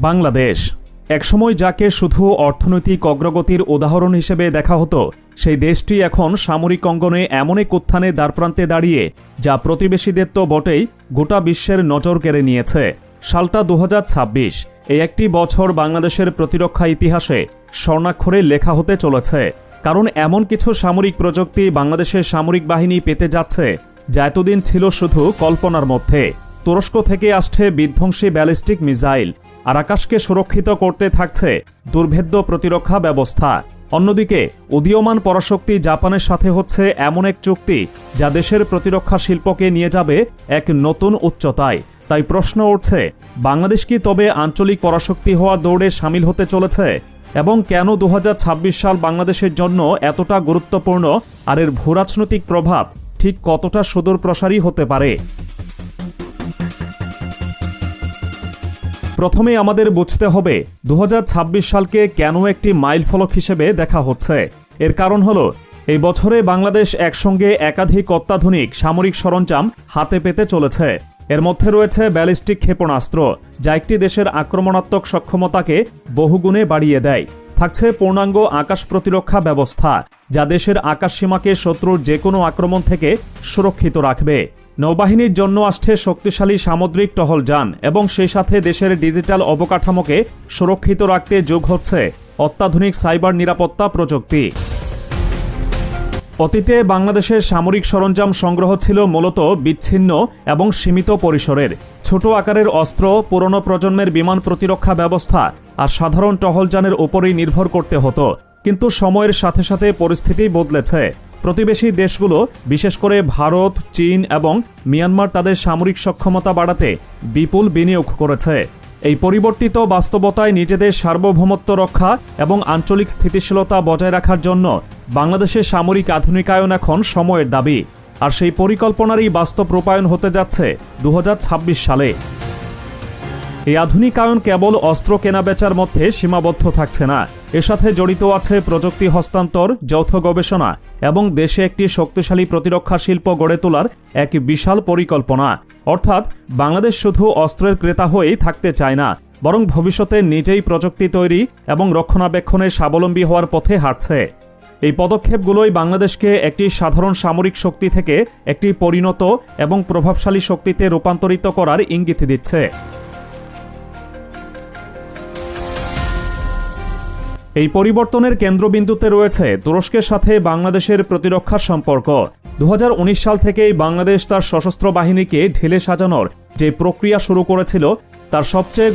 বাংলাদেশ একসময় যাকে শুধু অর্থনৈতিক অগ্রগতির উদাহরণ হিসেবে দেখা হতো, সেই দেশটি এখন সামরিক অঙ্গনে এমন এক উত্থানে দ্বারপ্রান্তে দাঁড়িয়ে যা প্রতিবেশীদের তো বটেই, গোটা বিশ্বের নজর কেড়ে নিয়েছে। সালটা 2026, এই একটি বছর বাংলাদেশের প্রতিরক্ষা ইতিহাসে স্বর্ণাক্ষরে লেখা হতে চলেছে। কারণ এমন কিছু সামরিক প্রযুক্তি বাংলাদেশের সামরিক বাহিনী পেতে যাচ্ছে যা এতদিন ছিল শুধু কল্পনার মধ্যে। তুরস্ক থেকে আসছে বিধ্বংসী ব্যালিস্টিক মিসাইল, আর আকাশকে সুরক্ষিত করতে থাকছে দুর্ভেদ্য প্রতিরক্ষা ব্যবস্থা। অন্যদিকে উদীয়মান পরাশক্তি জাপানের সাথে হচ্ছে এমন এক চুক্তি যা দেশের প্রতিরক্ষা শিল্পকে নিয়ে যাবে এক নতুন উচ্চতায়। তাই প্রশ্ন উঠছে, বাংলাদেশ কি তবে আঞ্চলিক পরাশক্তি হওয়ার দৌড়ে সামিল হতে চলেছে? এবং কেন 2026 সাল বাংলাদেশের জন্য এতটা গুরুত্বপূর্ণ, আর এর ভূরাজনৈতিক প্রভাব ঠিক কতটা সুদূরপ্রসারী হতে পারে? প্রথমে আমাদের বুঝতে হবে 2026 সালকে কেন একটি মাইলফলক হিসেবে দেখা হচ্ছে। এর কারণ হলো, এই বছরে বাংলাদেশ একসঙ্গে একাধিক অত্যাধুনিক সামরিক সরঞ্জাম হাতে পেতে চলেছে। এর মধ্যে রয়েছে ব্যালিস্টিক ক্ষেপণাস্ত্র, যা একটি দেশের আক্রমণাত্মক সক্ষমতাকে বহুগুণে বাড়িয়ে দেয়। থাকছে পূর্ণাঙ্গ আকাশ প্রতিরক্ষা ব্যবস্থা, যা দেশের আকাশসীমাকে শত্রুর যে কোনো আক্রমণ থেকে সুরক্ষিত রাখবে। নৌবাহিনীর জন্য আসছে শক্তিশালী সামুদ্রিক টহলযান, এবং সেই সাথে দেশের ডিজিটাল অবকাঠামোকে সুরক্ষিত রাখতে যোগ হচ্ছে অত্যাধুনিক সাইবার নিরাপত্তা প্রযুক্তি। অতীতে বাংলাদেশের সামরিক সরঞ্জাম সংগ্রহ ছিল মূলত বিচ্ছিন্ন এবং সীমিত পরিসরের। ছোট আকারের অস্ত্র, পুরনো প্রজন্মের বিমান প্রতিরক্ষা ব্যবস্থা আর সাধারণ টহলযানের উপরই নির্ভর করতে হতো। কিন্তু সময়ের সাথে সাথে পরিস্থিতি বদলেছে। প্রতিবেশী দেশগুলো, বিশেষ করে ভারত, চীন এবং মিয়ানমার, তাদের সামরিক সক্ষমতা বাড়াতে বিপুল বিনিয়োগ করেছে। এই পরিবর্তিত বাস্তবতায় নিজেদের সার্বভৌমত্ব রক্ষা এবং আঞ্চলিক স্থিতিশীলতা বজায় রাখার জন্য বাংলাদেশের সামরিক আধুনিকায়ন এখন সময়ের দাবি। আর সেই পরিকল্পনারই বাস্তব রূপায়ণ হতে যাচ্ছে 2026 সালে। এই আধুনিকায়ন কেবল অস্ত্র কেনাবেচার মধ্যে সীমাবদ্ধ থাকছে না, এর সাথে জড়িত আছে প্রযুক্তি হস্তান্তর, যৌথ গবেষণা এবং দেশে একটি শক্তিশালী প্রতিরক্ষা শিল্প গড়ে তোলার এক বিশাল পরিকল্পনা। অর্থাৎ বাংলাদেশ শুধু অস্ত্রের ক্রেতা হয়েই থাকতে চায় না, বরং ভবিষ্যতে নিজেই প্রযুক্তি তৈরি এবং রক্ষণাবেক্ষণে স্বাবলম্বী হওয়ার পথে হাঁটছে। এই পদক্ষেপগুলোই বাংলাদেশকে একটি সাধারণ সামরিক শক্তি থেকে একটি পরিণত এবং প্রভাবশালী শক্তিতে রূপান্তরিত করার ইঙ্গিত দিচ্ছে। এই পরিবর্তনের কেন্দ্রবিন্দুতে রয়েছে তুরস্কের সাথে বাংলাদেশের প্রতিরক্ষা সম্পর্ক। 2019 সাল থেকেই বাংলাদেশ তার সশস্ত্র বাহিনীকে ঢেলে সাজানোর যে প্রক্রিয়া শুরু করেছিল, তার সবচেয়ে